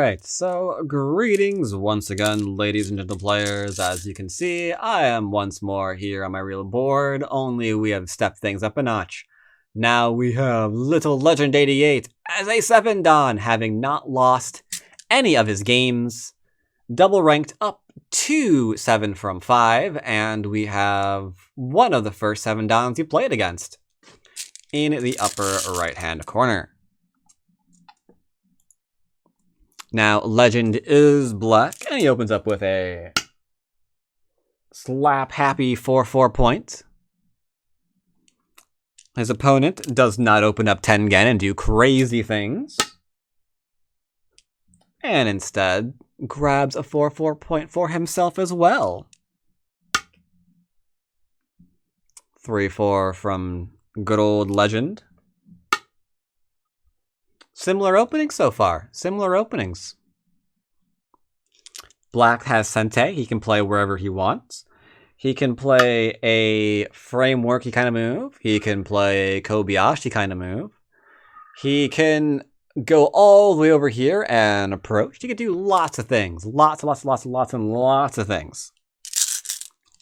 Alright, so greetings once again, ladies and gentle players. As you can see, I am once more here on my real board, only we have stepped things up a notch. Now we have little Legend88 as a 7 Don, having not lost any of his games, double ranked up to 7 from 5, and we have one of the first 7 Dons he played against in the upper right hand corner. Now, Legend is black, and he opens up with a slap-happy 4-4 point. His opponent does not open up Tygem and do crazy things, and instead grabs a 4-4 point for himself as well. 3-4 from good old Legend. Similar openings so far. Similar openings. Black has Sente. He can play wherever he wants. He can play a frameworky kind of move. He can play a Kobayashi kind of move. He can go all the way over here and approach. He can do lots of things. Lots of things.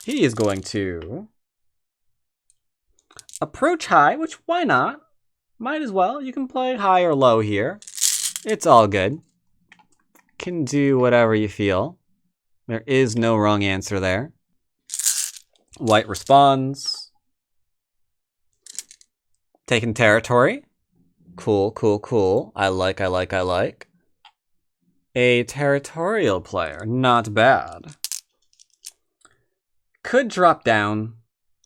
He is going to approach high, which why not? Might as well. You can play high or low here. It's all good. Can do whatever you feel. There is no wrong answer there. White responds. Taking territory. Cool. I like. A territorial player. Not bad. Could drop down,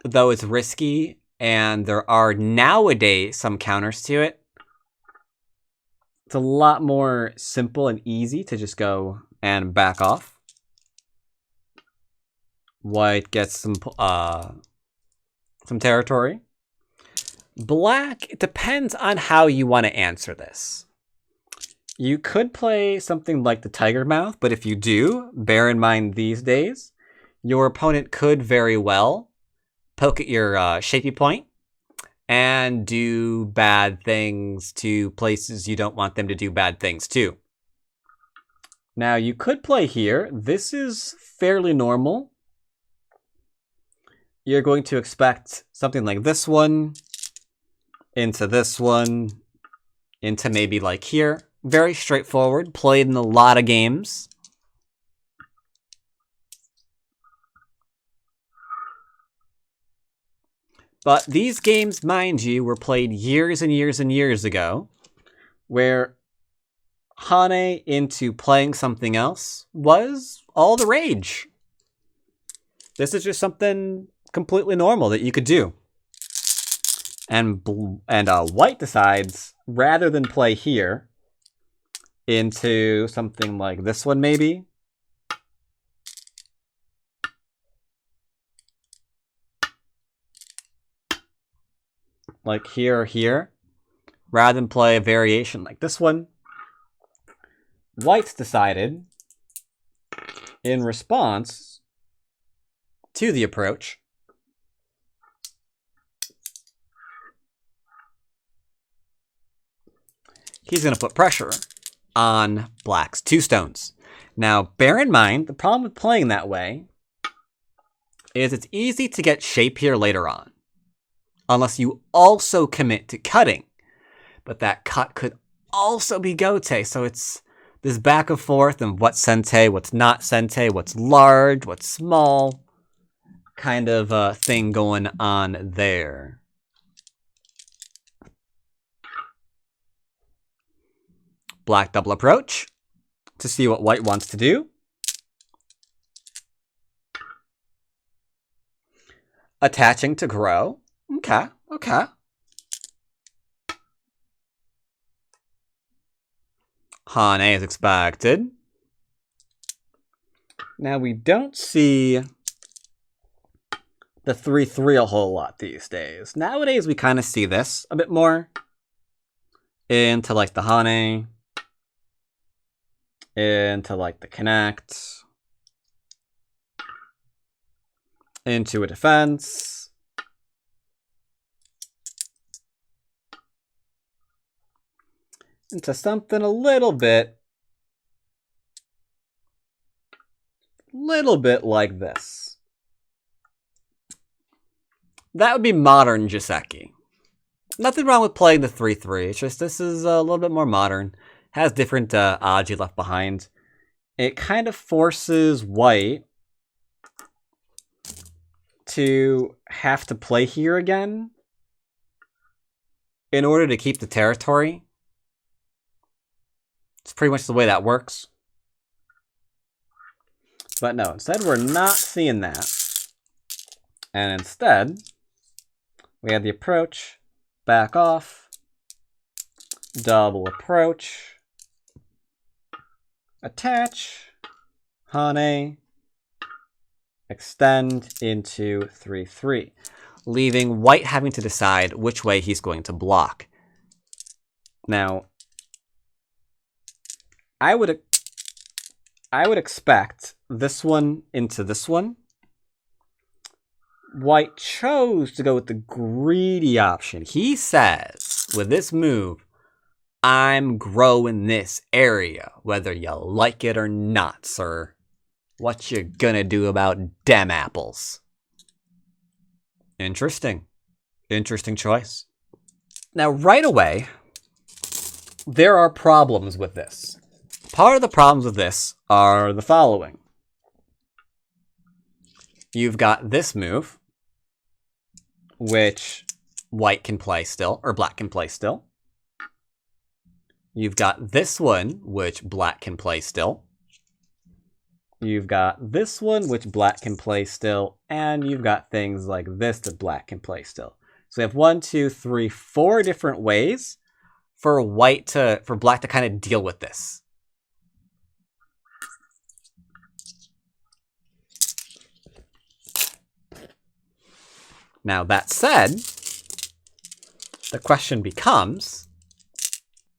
though it's risky. And there are nowadays some counters to it. It's a lot more simple and easy to just go and back off. White gets some territory. Black, it depends on how you want to answer this. You could play something like the Tiger Mouth, but if you do, bear in mind these days, your opponent could very well poke at your shapy point and do bad things to places you don't want them to do bad things to. Now, you could play here. This is fairly normal. You're going to expect something like this one, into this one, into maybe like here. Very straightforward, played in a lot of games. But these games, mind you, were played years and years ago, where Hane into playing something else was all the rage. This is just something completely normal that you could do. And White decides, rather than play here, into something like this one maybe, like here or here, rather than play a variation like this one, White's decided, in response to the approach, he's going to put pressure on Black's 2 stones. Now, bear in mind, the problem with playing that way is it's easy to get shape here later on, unless you also commit to cutting. But that cut could also be gote, so it's this back and forth and what's sente, what's not sente, what's large, what's small, kind of thing going on there. Black double approach to see what White wants to do. Attaching to grow. Okay. Hane is expected. Now we don't see the 3-3 a whole lot these days. Nowadays we kind of see this a bit more. Into like the Hane. Into like the connect. Into a defense. Into something a little bit little bit like this. That would be modern joseki. Nothing wrong with playing the 3-3. It's just this is a little bit more modern. Has different aji left behind. It kind of forces white to have to play here again in order to keep the territory. It's pretty much the way that works. But no, instead we're not seeing that. And instead, we have the approach, back off, double approach, attach, hane, extend into 3-3, leaving white having to decide which way he's going to block. Now, I would expect this one into this one. White chose to go with the greedy option. He says, with this move, I'm growing this area, whether you like it or not, sir. What you gonna do about dem apples? Interesting. Interesting choice. Now, right away, there are problems with this. Part of the problems with this are the following. You've got this move, which white can play still, or black can play still. You've got this one, which black can play still. You've got this one, which black can play still. And you've got things like this that black can play still. So we have 1, 2, 3, 4 different ways for black to kind of deal with this. Now, that said, the question becomes,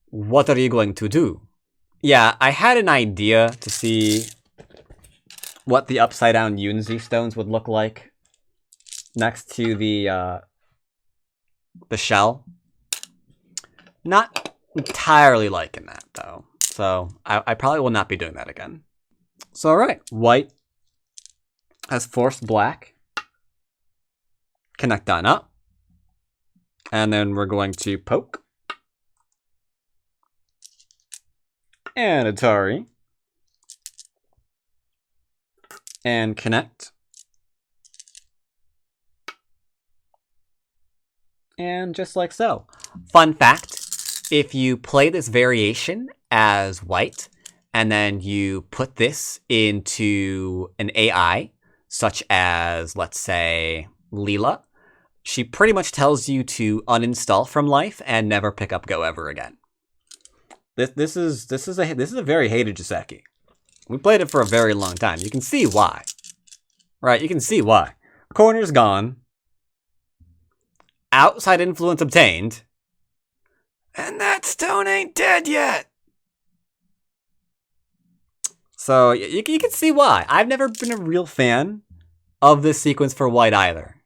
what are you going to do? Yeah, I had an idea to see what the upside down Yunzi stones would look like next to the shell. Not entirely liking that, though. So I probably will not be doing that again. So, all right, white has forced black. Connect on up. And then we're going to poke. And Atari. And connect. And just like so. Fun fact, if you play this variation as white, and then you put this into an AI, such as, let's say, Leela, she pretty much tells you to uninstall from life and never pick up Go ever again. This is a very hated joseki. We played it for a very long time. You can see why. Right, you can see why. Corner's gone. Outside influence obtained. And that stone ain't dead yet. So you can see why. I've never been a real fan of this sequence for white either.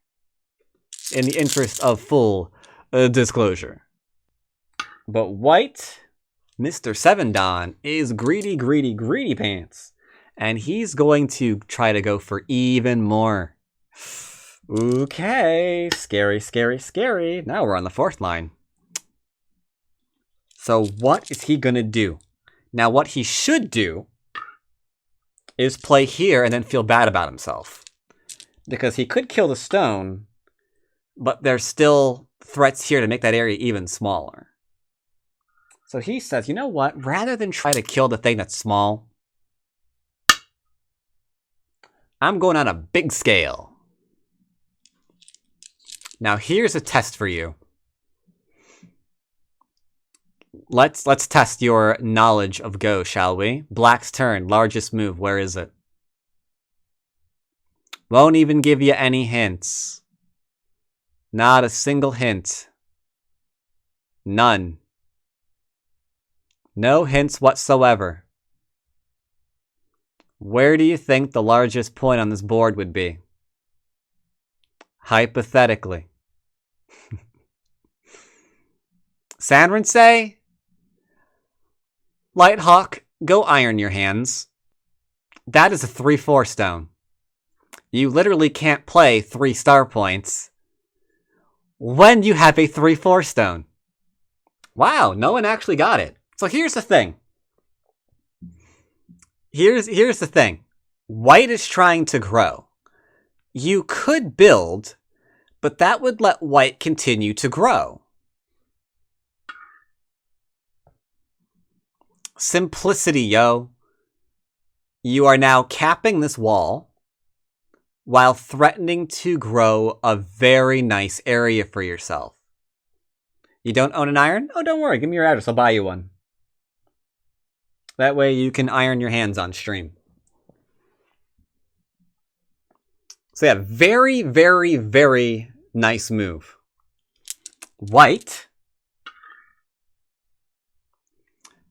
In the interest of full disclosure. But white, Mr. Seven Don, is greedy, greedy, greedy pants. And he's going to try to go for even more. Okay, scary, scary, scary. Now we're on the 4th line. So what is he going to do? Now what he should do is play here and then feel bad about himself. Because he could kill the stone, but there's still threats here to make that area even smaller. So he says, you know what? Rather than try to kill the thing that's small, I'm going on a big scale. Now here's a test for you. Let's test your knowledge of Go, shall we? Black's turn, largest move. Where is it? Won't even give you any hints. Not a single hint. None. No hints whatsoever. Where do you think the largest point on this board would be? Hypothetically. Sandrin say, Lighthawk, go iron your hands. That is a 3/4 stone. You literally can't play 3 star points when you have a 3/4 stone. Wow, no one actually got it. So here's the thing. Here's the thing. White is trying to grow. You could build, but that would let white continue to grow. Simplicity, yo. You are now capping this wall while threatening to grow a very nice area for yourself. You don't own an iron? Oh, don't worry. Give me your address. I'll buy you one. That way you can iron your hands on stream. So yeah, very, very, very nice move. White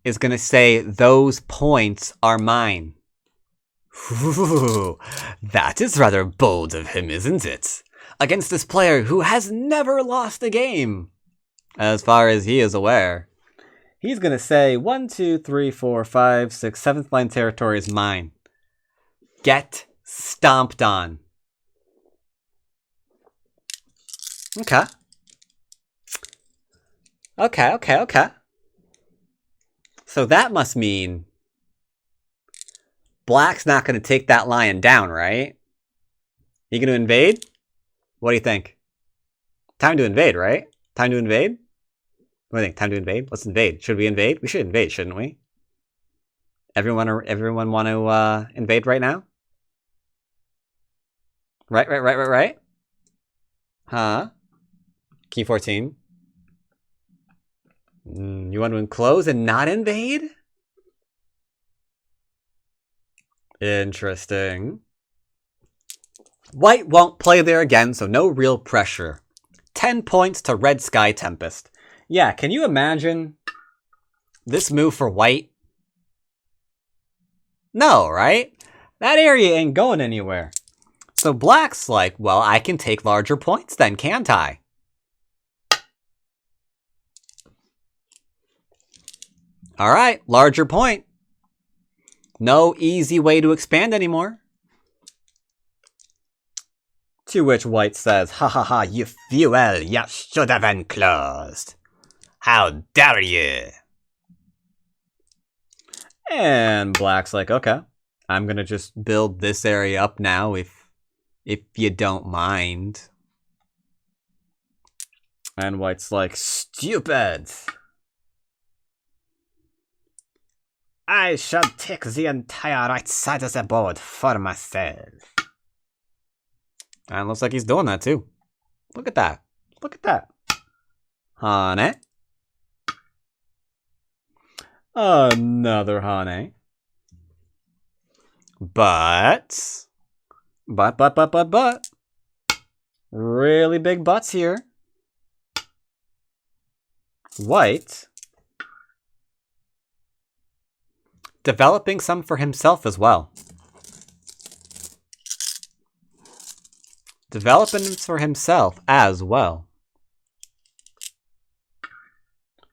is going to say, those points are mine. Ooh, that is rather bold of him, isn't it? Against this player who has never lost a game, as far as he is aware. He's going to say, 1, 2, 3, 4, 5, 6, 7th line territory is mine. Get stomped on. Okay. Okay. So that must mean Black's not going to take that lion down, right? You going to invade? What do you think? Time to invade, right? Time to invade? What do you think? Time to invade? Let's invade. Should we invade? We should invade, shouldn't we? Everyone want to invade right now? Right? Huh? Key 14. You want to enclose and not invade? Interesting. White won't play there again, so no real pressure. 10 points to Red Sky Tempest. Yeah, can you imagine this move for white? No, right? That area ain't going anywhere. So Black's like, well, I can take larger points then, can't I? Alright, larger point. No easy way to expand anymore. To which White says, ha ha ha, you fuel, you should have enclosed. How dare you? And Black's like, okay, I'm gonna just build this area up now if you don't mind. And White's like, stupid. I shall take the entire right side of the board for myself. And it looks like he's doing that too. Look at that. Look at that. Honey. Another honey. But. Really big butts here. White. Developing some for himself as well. Developing for himself as well.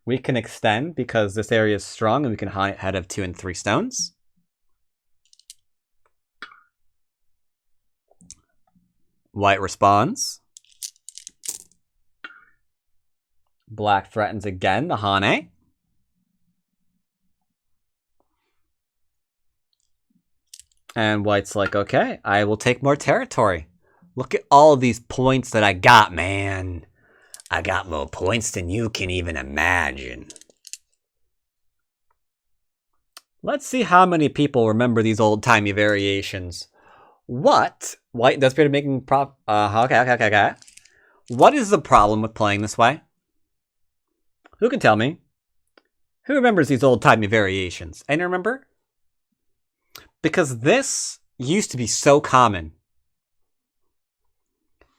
We can extend because this area is strong and we can hide ahead of 2 and 3 stones. White responds. Black threatens again, the Hane. And White's like, okay, I will take more territory. Look at all of these points that I got, man. I got more points than you can even imagine. Let's see how many people remember these old-timey variations. What? White does appear to making okay. What is the problem with playing this way? Who can tell me? Who remembers these old-timey variations? Anyone remember? Because this used to be so common.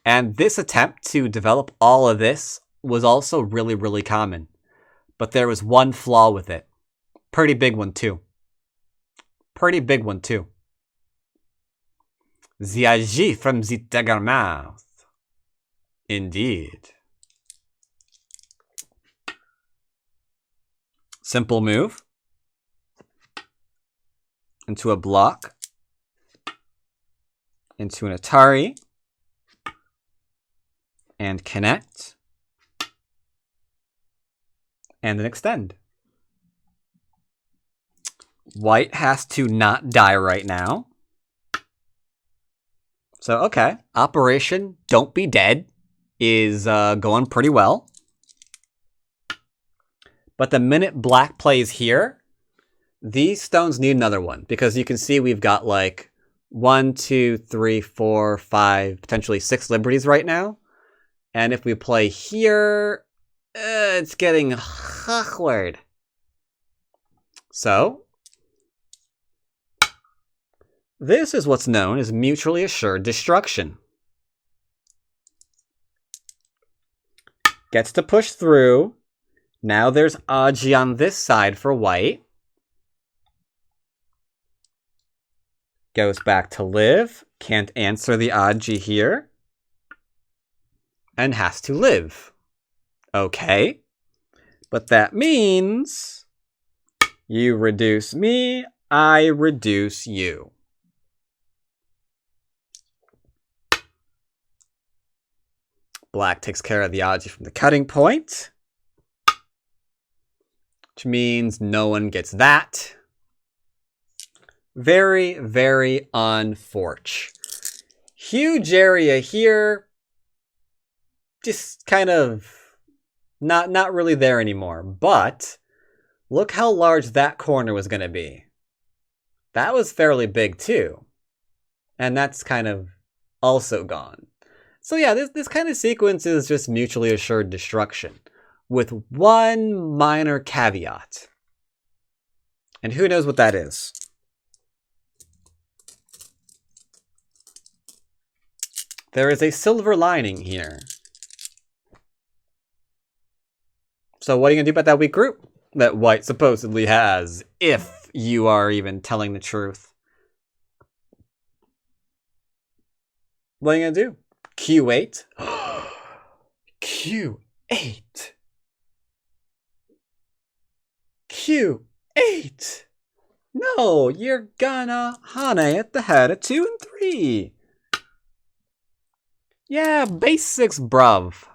And this attempt to develop all of this was also really, really common. But there was one flaw with it. Pretty big one, too. Pretty big one, too. The agi from the dagger mouth. Indeed. Simple move. Into a block. into an Atari, and connect, and then extend. White has to not die right now. So, okay, Operation Don't Be Dead is going pretty well. But the minute black plays here, these stones need another one, because you can see we've got like 1, 2, 3, 4, 5, potentially 6 liberties right now. And if we play here, it's getting awkward. So, this is what's known as mutually assured destruction. Gets to push through. Now there's Aji on this side for white. Goes back to live. Can't answer the Aji here. And has to live. Okay. But that means you reduce me, I reduce you. Black takes care of the Aji from the cutting point. Which means no one gets that. Very, very unfortunate. Huge area here. Just kind of not really there anymore. But look how large that corner was going to be. That was fairly big too. And that's kind of also gone. So yeah, this kind of sequence is just mutually assured destruction. With one minor caveat. And who knows what that is? There is a silver lining here. So what are you going to do about that weak group that white supposedly has, if you are even telling the truth? What are you going to do? Q8? Q8! Q8! No, you're gonna Hane at the head of 2 and 3. Yeah, basics, bruv.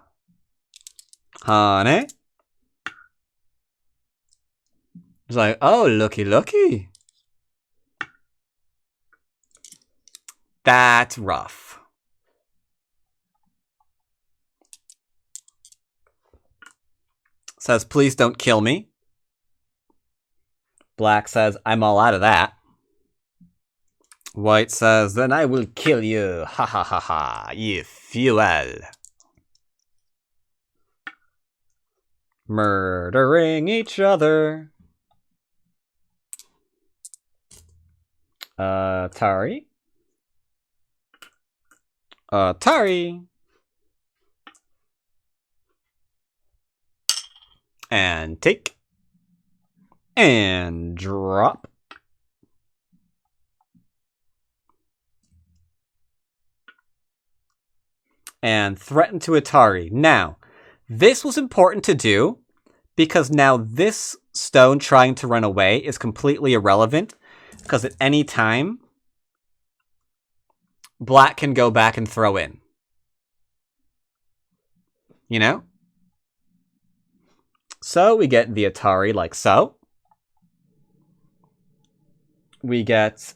Hane. It's like, oh, looky. That's rough. Says, please don't kill me. Black says, I'm all out of that. White says, then I will kill you. Ha ha ha ha. If you will. Murdering each other. Atari. Atari. And take. And drop. And threaten to Atari. Now, this was important to do because now this stone trying to run away is completely irrelevant because at any time, black can go back and throw in. You know? So we get the Atari like so. We get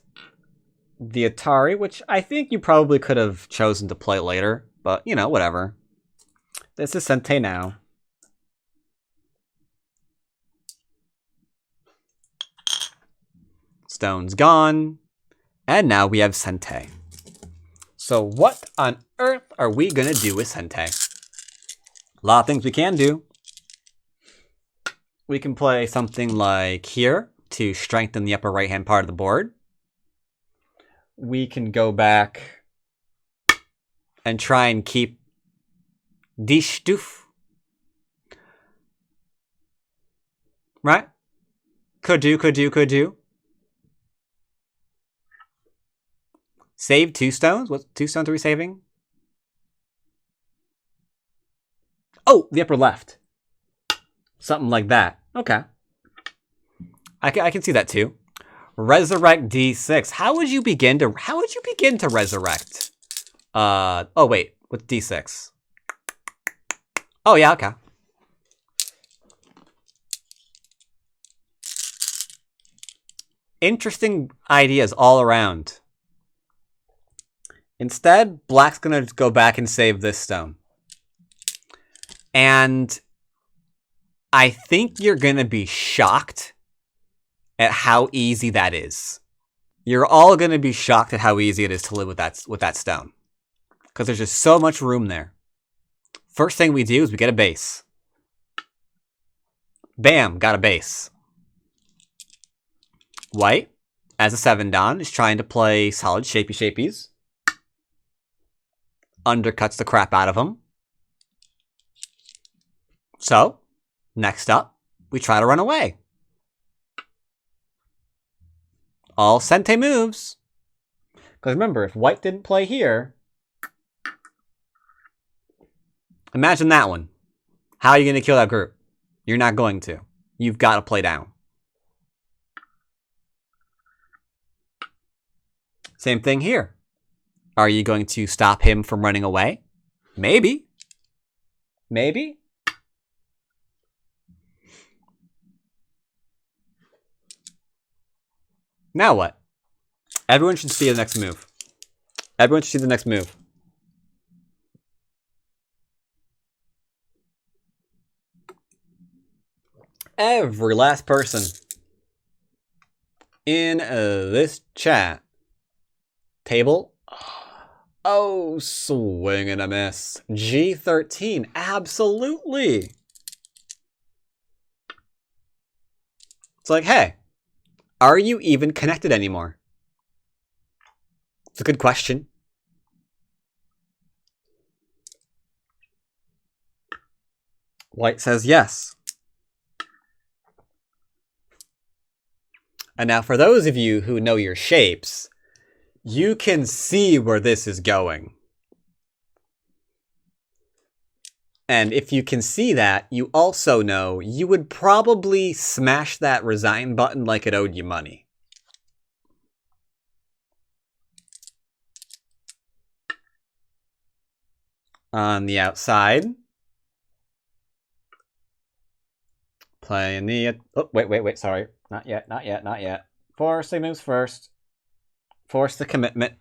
the Atari, which I think you probably could have chosen to play later. But, you know, whatever. This is Sente now. Stone's gone. And now we have Sente. So what on earth are we going to do with Sente? A lot of things we can do. We can play something like here to strengthen the upper right-hand part of the board. We can go back and try and keep die Stufe. Right? Could do. Save 2 stones? What 2 stones are we saving? Oh, the upper left. Something like that. Okay. I can see that too. Resurrect D6. How would you begin to resurrect? Oh wait, with D6. Oh yeah, okay. Interesting ideas all around. Instead, Black's gonna go back and save this stone. And I think you're gonna be shocked at how easy that is. You're all gonna be shocked at how easy it is to live with that stone. Because there's just so much room there. First thing we do is we get a base. Bam, got a base. White, as a 7-don, is trying to play solid shapies. Undercuts the crap out of them. So, next up, we try to run away. All Sente moves. Because remember, if White didn't play here, imagine that one. How are you going to kill that group? You're not going to. You've got to play down. Same thing here. Are you going to stop him from running away? Maybe. Maybe. Now what? Everyone should see the next move. Everyone should see the next move. Every last person in this chat table. Oh, swing and a miss. G13, absolutely. It's like, hey, are you even connected anymore? It's a good question. White says yes. And now for those of you who know your shapes, you can see where this is going. And if you can see that, you also know you would probably smash that resign button like it owed you money. On the outside. Playing the... Oh, wait, sorry. Not yet. Force the moves first. Force the commitment.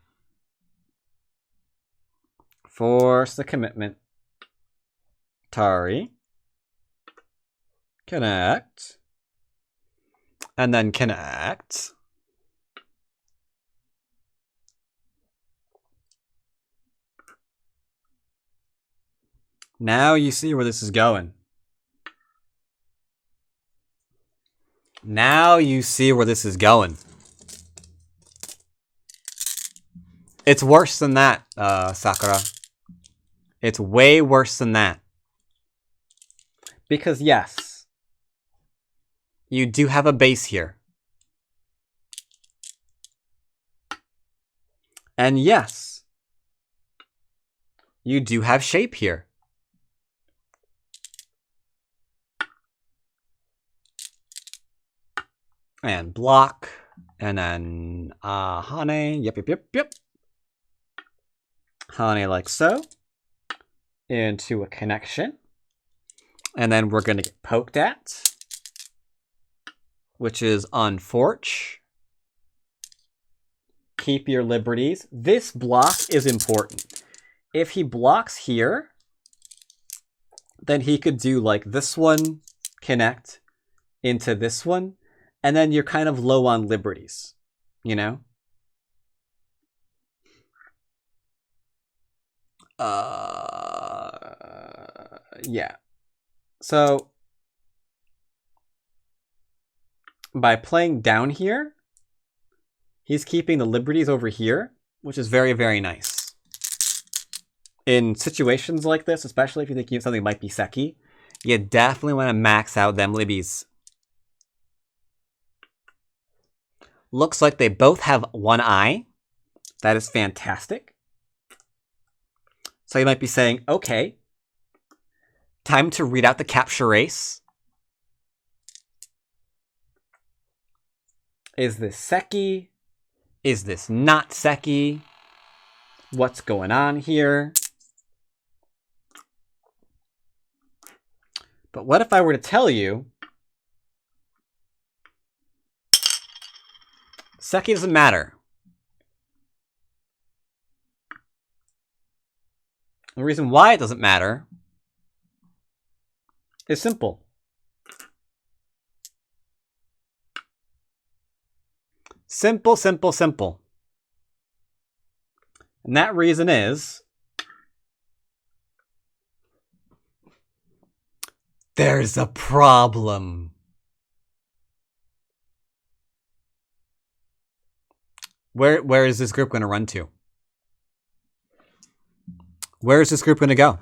Force the commitment. Tari. Connect. And then connect. Now you see where this is going. Now you see where this is going. It's worse than that, Sakura. It's way worse than that. Because yes, you do have a base here. And yes, you do have shape here. And block. And then Hane. Yep. Hane like so. Into a connection. And then we're going to get poked at. Which is unforch. Keep your liberties. This block is important. If he blocks here, then he could do like this one, connect into this one. And then you're kind of low on liberties, you know? Yeah. So, by playing down here, he's keeping the liberties over here, which is very, very nice. In situations like this, especially if you think something might be Seki, you definitely want to max out them libbies. Looks like they both have one eye. That is fantastic. So you might be saying, okay, time to read out the capture race. Is this Seki? Is this not Seki? What's going on here? But what if I were to tell you Seki doesn't matter? The reason why it doesn't matter is simple. Simple, simple, simple. And that reason is there's a problem. Where is this group going to run to? Where is this group going to go?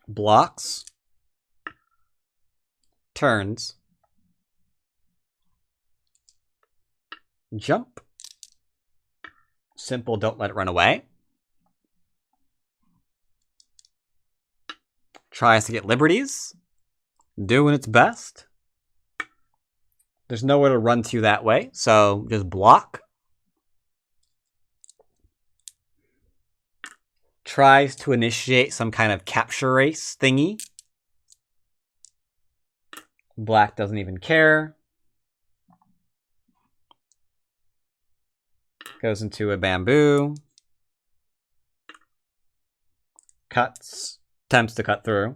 Blocks. Turns. Jump. Simple, don't let it run away. Tries to get liberties. Doing its best. There's nowhere to run to that way, so just block. Tries to initiate some kind of capture race thingy. Black doesn't even care. Goes into a bamboo. Cuts. Attempts to cut through.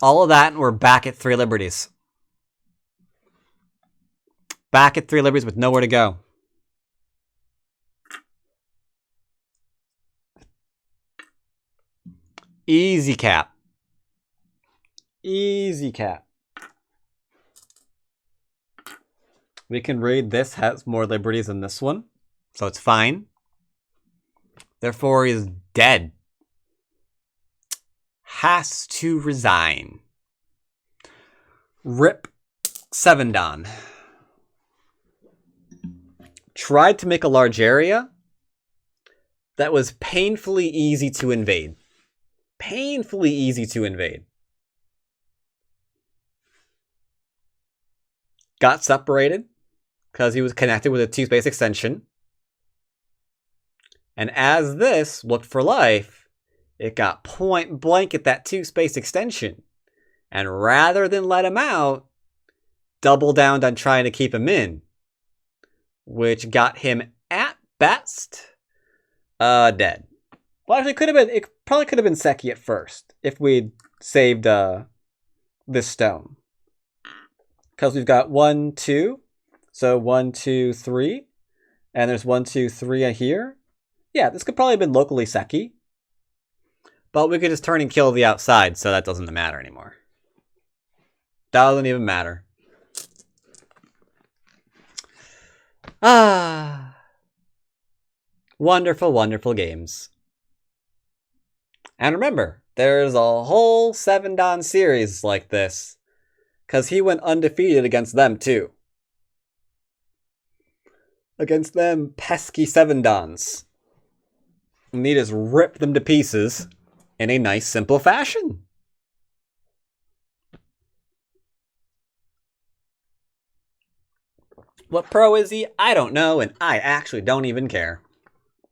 All of that, and we're back at 3 liberties. Back at 3 liberties with nowhere to go. Easy cap. Easy cap. We can read this has more liberties than this one, so it's fine. Therefore, he's dead. Has to resign. Rip 7 Don. Tried to make a large area that was painfully easy to invade. Painfully easy to invade. Got separated because he was connected with a 2-space extension. And as this looked for life, it got point blank at that 2-space extension. And rather than let him out, doubled down on trying to keep him in. Which got him, at best, dead. Well, actually, it probably could have been Seki at first, if we'd saved this stone. Because we've got 1, 2. So 1, 2, 3. And there's 1, 2, 3 here. Yeah, this could probably have been locally Seki. But we could just turn and kill the outside, so that doesn't matter anymore. Doesn't even matter. Ah. Wonderful, wonderful games. And remember, there's a whole 7 Don series like this. Because he went undefeated against them, too. Against them pesky 7 Dons. And he just ripped them to pieces in a nice, simple fashion. What pro is he? I don't know, and I actually don't even care.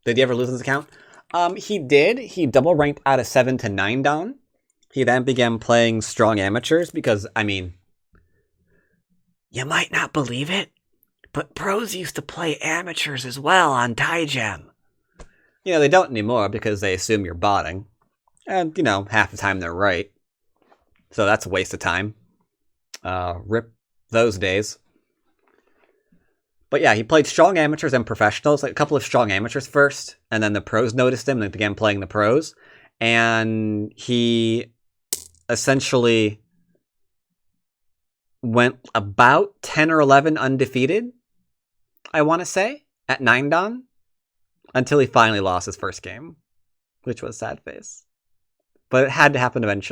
Did he ever lose his account? He did. He double ranked out of 7 to 9 Don. He then began playing strong amateurs because, I mean, you might not believe it, but pros used to play amateurs as well on Tygem. You know, they don't anymore because they assume you're botting. And, you know, half the time they're right. So that's a waste of time. Rip those days. But yeah, he played strong amateurs and professionals. Like a couple of strong amateurs first. And then the pros noticed him and they began playing the pros. And he essentially went about 10 or 11 undefeated, I want to say, at 9 Don. Until he finally lost his first game. Which was sad face. But it had to happen eventually.